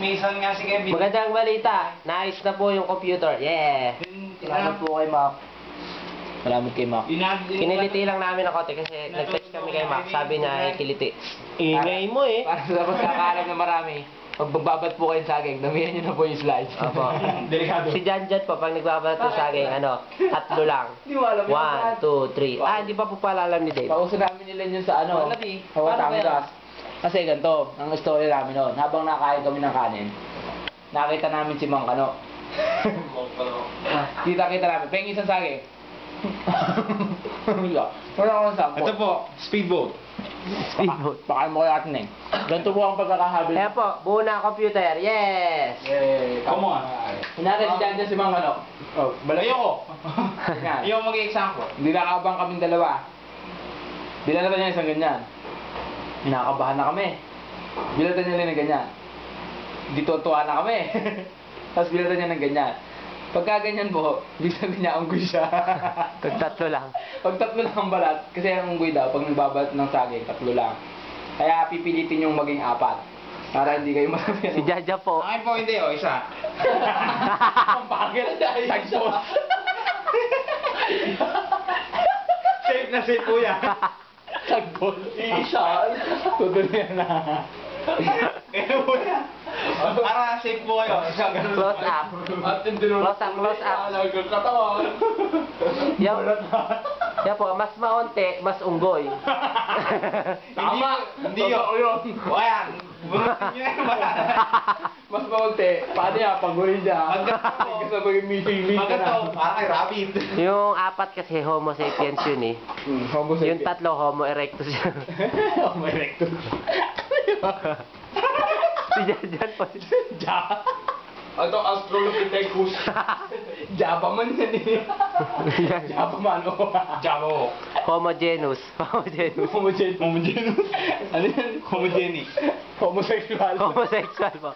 Mason nga si Kevin. Magandang balita. Nice na po yung computer. Yeah. Salamat po kay Mac. Salamat kay Mac. Kiniliti lang namin ako kasi nag-text kami kay Mac. Sabi niya ay kiliti. Ingay mo eh. Para sa pagkakalam na marami, pag magbabat po kayong saging, damihan nyo na po yung slides. Opo. Delikado. Si Janjan po, pag nagbabalat ng saging, ano, 3 lang. Hindi mo alam 1, 2, 3. Ah, hindi pa po pala alam ni Dave. Pauso namin nila yun sa ano, Hawatangas. Kasi ganito, ang story namin noon, habang nakain kami ng kanin, nakita namin si Mang Kano. Kita-kita namin, pengin isang saging. Wala akong sampo. Ito po, speedboat. Speedboat. Baka mo kayo atin eh. Ganito po ang pagkakahabil. Ayan po, buo na ang computer. Yes! Come on. Hinatid si Jan si Mang Kano. Oh, Ayoko. Yan. Ayoko mag-example. Hindi nakakabang kaming dalawa. Binalatan niya isang ganyan. Hinakabahan na kami. Binalatan niya rin ng ganyan. Hindi tuwa na kami. Tapos binalatan niya ng ganyan. Pagka ganyan po, ibig sabihin niya unggoy siya. Pag 3 lang. Pag 3 lang ang balat, kasi ang unggoy daw, pag nagbabalat ng saging, 3 lang. Kaya pipilitin yung maging 4. Para hindi kayo masabi. Si Janjan po. Akin po hindi, isa. Ang pangit na Tagpos. Safe na safe po yan. Tagbol. Isa. Tutuloy na. Kaya po yan. Para safe po kayo. Isa ganun. Close up. At hindi naman. Close up, close up. Alagang katawan. Yan po, mas maunti, mas unggoy. Tama. Hindi yun. O yan. Bunutin nyo yan. Mas maunti. Paano yan? Pag-uwi siya. Maganda. Kasabay yung meeting ka Maganda. na. Para kay rabbit. Yung 4 kasi Homo sapiens yun eh. Homo Yung 3 Homo erectus yun. Homo erectus. Si Janjan po. Ito, Australopithecus. Java man yan eh. Java man o. Jabo. Homogeneous. Homogeneous. Homogeneous. Ano yan? Homogenic. Homosexual. Homosexual po.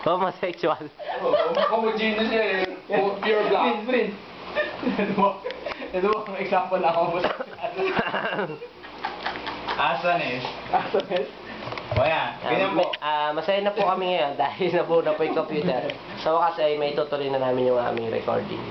Homosexual. Homogeneous yan eh. Pure black. Friend. Ito mo ang example na homosexual. Asan eh? Asan eh? O yan. Ganyan po. Masaya na po kami ngayon dahil nabuo na po yung computer. Sa wakas ay may tutuloy na namin yung aming recording.